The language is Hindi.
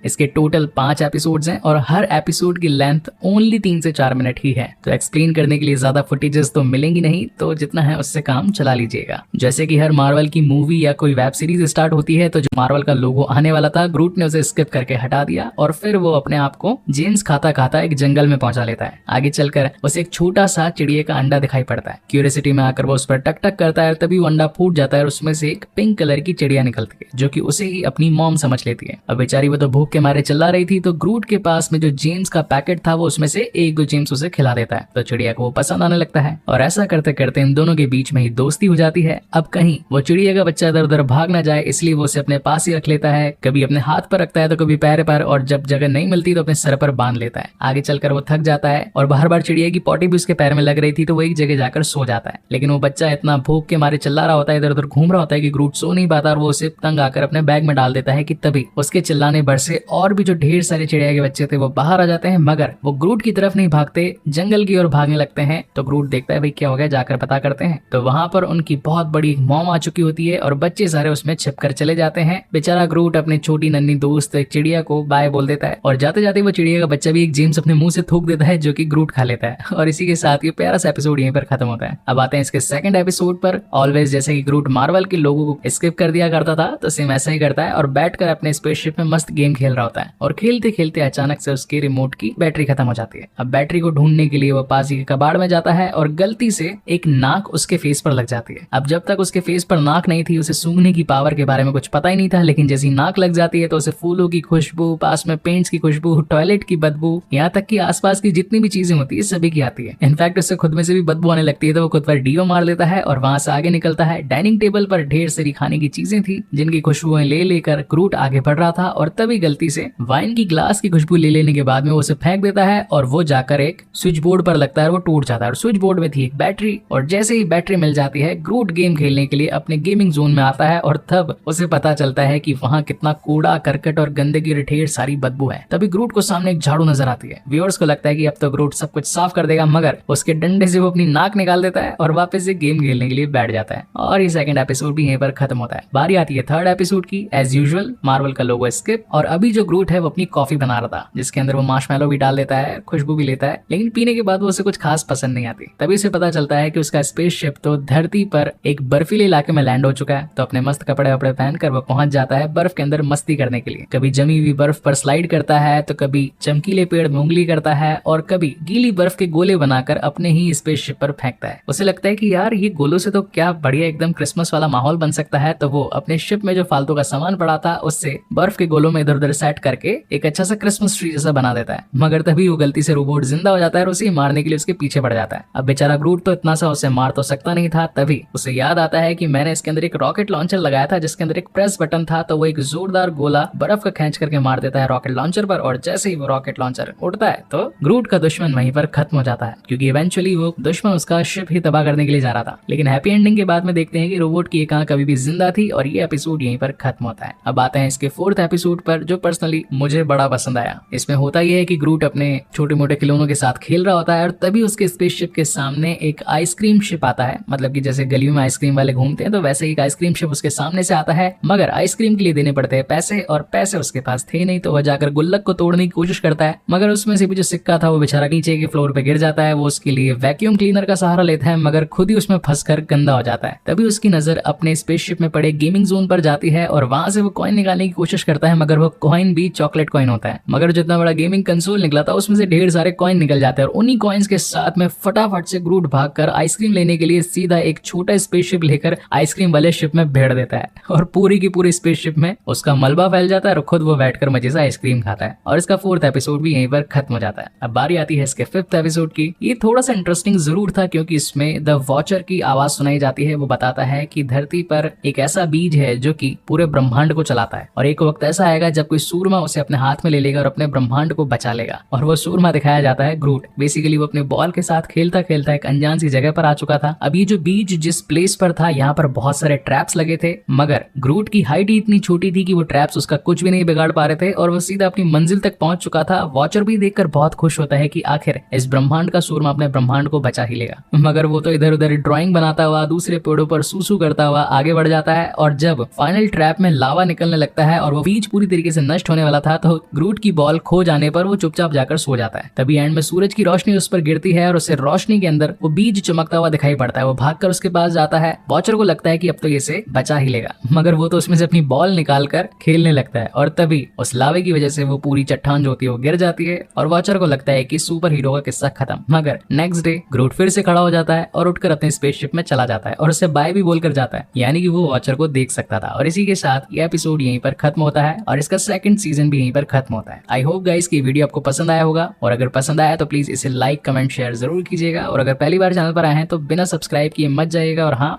इसके टोटल 5 एपिसोड्स हैं और हर एपिसोड की लेंथ ओनली 3 से 4 मिनट ही है। तो एक्सप्लेन करने के लिए ज्यादा फुटेजेस तो मिलेंगी नहीं, तो जितना है उससे काम चला लीजिएगा। जैसे कि हर मार्वल की मूवी या कोई वेब सीरीज स्टार्ट होती है तो जो मार्वल का लोगो आने वाला था, ग्रूट ने उसे स्किप करके हटा दिया और फिर वो अपने आप को जेम्स खाता खाता एक जंगल में पहुंचा लेता है। आगे चलकर उसे एक छोटा सा चिड़िया का अंडा दिखाई पड़ता है। क्यूरियोसिटी में आकर वो उस पर टक टक करता है, तभी वो अंडा फूट जाता है और उसमें से एक पिंक कलर की चिड़िया निकलती है जो कि उसे ही अपनी मॉम समझ लेती है। अब बेचारी वो तो भूख के मारे चिल्ला रही थी, तो ग्रूट के पास में जो जेम्स का पैकेट था वो उसमें से एक दो जेम्स उसे खिला देता है, तो चिड़िया को वो पसंद आने लगता है और ऐसा करते करते इन दोनों के बीच में ही दोस्ती हो जाती है। अब कहीं वो चिड़िया का बच्चा इधर उधर भाग ना जाए इसलिए वो उसे अपने पास ही रख लेता है, कभी अपने हाथ पर रखता है तो कभी पैर पर, और जब जगह नहीं मिलती तो अपने सर पर बांध लेता है। आगे चलकर वो थक जाता है और बार बार चिड़िया की पॉटी भी उसके पैर में लग रही थी तो वो एक जगह जाकर सो जाता है। लेकिन वो बच्चा इतना भूख के मारे चिल्ला रहा होता है, इधर उधर घूम रहा होता है कि ग्रूट सो नहीं पाता और वो उसे तंग आकर अपने बैग में डाल देता है कि तभी उसके चिल्लाने भर से और भी जो ढेर सारे चिड़िया के बच्चे थे वो बाहर आ जाते हैं, मगर वो ग्रूट की तरफ नहीं भागते, जंगल की ओर भागने लगते हैं। तो ग्रूट देखता है भाई क्या हो गया, जाकर पता करते हैं। तो वहां पर उनकी बहुत बड़ी मॉम आ चुकी होती है और बच्चे सारे उसमें छिपकर चले जाते हैं। बेचारा ग्रूट अपनी छोटी नन्ही दोस्त चिड़िया को बाय बोल देता है और जाते जाते वो चिड़िया का बच्चा भी एक जेम्स अपने मुंह से थूक देता है जो कि ग्रूट खा लेता है। और इसी के साथ ये प्यारा सा एपिसोड यहीं पर खत्म होता है। अब आते हैं इसके सेकंड एपिसोड पर। ऑलवेज जैसे कि ग्रूट मार्वल के लोगों को स्किप कर दिया करता था तो सेम ऐसा ही करता है और बैठकर अपने स्पेसशिप में मस्त गेम खेल रहा होता है और खेलते खेलते अचानक से उसके रिमोट की बैटरी खत्म हो जाती है। अब बैटरी को ढूंढने के लिए वो पास ही के कबाड़ में जाता है और गलती से एक नाक उसके फेस पर लग जाती है। अब जब तक उसके फेस पर नाक नहीं थी उसे सूंघने की पावर के बारे में कुछ पता ही नहीं था, लेकिन जैसी नाक लग जाती है तो उसे फूलों की खुशबू, पास में पेंट्स की खुशबू, टॉयलेट की बदबू, यहाँ तक कि आसपास की जितनी भी चीजें होती है सभी की आती है। इनफैक्ट उससे खुद में से भी बदबू आने लगती है तो वो खुद पर डीओ मार लेता है और वहां से आगे निकलता है। डाइनिंग टेबल पर ढेर सारी खाने की चीजें थी जिनकी खुशबुएं ले लेकर ग्रूट आगे बढ़ रहा था और तभी गलती से वाइन की ग्लास की खुशबू ले लेने के बाद में उसे फेंक देता है और वो जाकर एक स्विच बोर्ड पर लगता है और वो टूट जाता है और स्विच बोर्ड में थी एक बैटरी और जैसे ही बैटरी मिल जाती है ग्रूट गेम खेलने के लिए अपने गेमिंग जोन में आता है और तब उसे पता चलता है कि वहाँ कितना कूड़ा करकट और गंदगी और ढेर सारी बदबू है। तभी ग्रूट को सामने एक झाड़ू नजर आती है। व्यूअर्स को लगता है कि अब तो ग्रूट सब कुछ साफ कर देगा, मगर उसके डंडे से वो अपनी नाक निकाल देता है और वापस से गेम खेलने के लिए बैठ जाता है और ये सेकंड एपिसोड भी यहीं पर खत्म होता है। बारी आती है थर्ड एपिसोड की। एज यूजुअल मार्वल का लोगो स्किप और अभी जो ग्रूट है वो अपनी कॉफी बना रहा था जिसके अंदर वो मार्शमैलो भी डाल देता है, खुशबू भी लेता है, लेकिन पीने के बाद वो उसे कुछ खास पसंद नहीं आती। तभी उसे पता चलता है कि उसका स्पेसशिप तो धरती पर एक बर्फीले इलाके में लैंड हो चुका है। तो अपने मस्त कपड़े वपड़े पहनकर वो पहुंच जाता है बर्फ के अंदर मस्ती करने के लिए। कभी जमी हुई बर्फ पर स्लाइड करता है तो कभी चमकीले पेड़ में उंगली करता है और कभी गीली बर्फ के गोले बनाकर अपने ही स्पेसशिप पर फेंकता है। उसे लगता है कि यार ये गोलों से तो क्या बढ़िया एकदम क्रिसमस वाला माहौल बन सकता है, तो वो अपने शिप में जो फालतू का सामान पड़ा था उससे बर्फ के गोलों में इधर उधर सेट करके एक अच्छा सा क्रिसमस ट्री जैसा बना देता है। मगर तभी वो गलती से रोबोट जिंदा हो जाता है और उसे मारने के लिए उसके पीछे पड़ जाता है। अब बेचारा ग्रूट तो इतना सा उसे मार तो सकता नहीं था, तभी उसे याद आता है कि मैंने इसके अंदर एक रॉकेट लॉन्चर लगाया था जिसके अंदर एक प्रेस बटन था, तो वो एक जोरदार गोला बर्फ का खींच करके मार देता है रॉकेट लॉन्चर पर और जैसे ही वो रॉकेट लॉन्चर उड़ता है तो ग्रूट का दुश्मन वहीं पर खत्म हो जाता है क्योंकि इवेंचुअली वो दुश्मन उसका शिप ही तबाह करने के लिए जा रहा था। लेकिन हैप्पी एंडिंग के बाद में देखते हैं कि रोबोट की एक आंख अभी भी जिंदा थी और ये एपिसोड यहीं पर खत्म होता है। अब आते हैं इसके फोर्थ एपिसोड पर जो पर्सनली मुझे बड़ा पसंद आया। इसमें होता यह है कि ग्रूट अपने छोटे मोटे खिलौनों के साथ खेल रहा होता है और तभी उसके स्पेसशिप के सामने एक आइसक्रीम शिप आता है। मतलब कि जैसे गलियों में आइसक्रीम वाले घूमते हैं तो वैसे ही एक आइसक्रीम शिप उसके सामने से आता है, मगर आइसक्रीम के लिए देने पड़ते हैं पैसे और पैसे उसके पास थे नहीं, तो वह जाकर गुल्लक को तोड़ने की कोशिश करता है, मगर उसमें से भी जो सिक्का था वो बेचारा नीचे के फ्लोर पे गिर जाता है। वो उसके लिए वैक्यूम क्लीनर का सहारा लेता है मगर खुद ही उसमें फंसकर गंदा हो जाता है। तभी उसकी नजर अपने स्पेसशिप में पड़े गेमिंग जोन पर जाती है और वहां से वो कॉइन निकालने की कोशिश करता है, मगर वो कॉइन भी चॉकलेट कॉइन होता है। मगर जितना बड़ा गेमिंग कंसोल निकला था उसमें से ढेर सारे कॉइन निकल जाते हैं और उन्हीं कॉइन्स के साथ में फटाफट से ग्रूट भागकर आइसक्रीम लेने के लिए सीधा एक छोटा स्पेसशिप लेकर आइसक्रीम वाले शिप में भेड़ देता है और पूरी की पूरी स्पेसशिप में उसका मलबा फैल जाता है और खुद वो बैठकर मजे से आइसक्रीम खाता है और इसका फोर्थ एपिसोड भी यहीं पर खत्म हो जाता है। अब बारी आती है इसके फिफ्थ एपिसोड की। ये थोड़ा सा इंटरेस्टिंग जरूर था क्योंकि इसमें द वॉचर की आवाज सुनाई जाती है। वो बताता है कि धरती पर एक ऐसा बीज है जो कि पूरे ब्रह्मांड को चलाता है और एक वक्त ऐसा आएगा जब कोई सूरमा उसे अपने हाथ में ले लेगा और अपने ब्रह्मांड को बचा लेगा। और वो सूरमा दिखाया जाता है ग्रूट। बेसिकली वो अपने बॉल के साथ खेलता खेलता एक अनजान सी जगह पर आ चुका था। अब ये जो बीज जिस प्लेस पर था यहाँ पर बहुत सारे ट्रैप्स लगे थे, मगर ग्रूट की हाइट ही इतनी छोटी थी कि वो ट्रैप्स उसका कुछ भी नहीं बिगाड़ पा रहे थे और वो सीधा अपनी मंजिल तक पहुंच चुका था। वॉचर भी देखकर बहुत खुश होता है कि आखिर इस ब्रह्मांड का सूरमा अपने ब्रह्मांड को बचा ही लेगा, मगर वो तो इधर उधर ड्राइंग बनाता हुआ दूसरे पेड़ों पर सूसू करता हुआ आगे बढ़ जाता है और जब फाइनल ट्रैप में लावा निकलने लगता है और वो बीज पूरी तरीके से नष्ट होने वाला था, तो ग्रूट की बॉल खो जाने पर वो चुपचाप जाकर सो जाता है। तभी एंड में सूरज की रोशनी उस पर गिरती है और उससे रोशनी के अंदर वो बीज चमकता हुआ दिखाई पड़ता है। वो भागकर उसके पास जाता है। वॉचर को लगता है कि अब तो इसे बचा ही लेगा, मगर वो तो उसमें से अपनी बॉल निकाल कर खेलने लगता है और तभी उस लावे की वजह से वो पूरी चट्टान जो होती है वो गिर जाती है और वॉचर को लगता है कि सुपर हीरो का किस्सा खत्म। मगर नेक्स्ट डे ग्रूट फिर से खड़ा हो जाता है और उठकर अपने स्पेसशिप में चला जाता है और उससे बाय भी बोलकर जाता है, यानी कि वो वॉचर को देख सकता था। और इसी के साथ ये एपिसोड यहीं पर खत्म होता है और इसका सेकंड सीजन भी यहीं पर खत्म होता है। आई होप गाइस की वीडियो आपको पसंद आया होगा, और अगर पसंद आया तो प्लीज इसे लाइक कमेंट शेयर जरूर कीजिएगा, और अगर पहली बार चैनल पर आए हैं तो बिना सब्सक्राइब किए मत जाइएगा। और हाँ,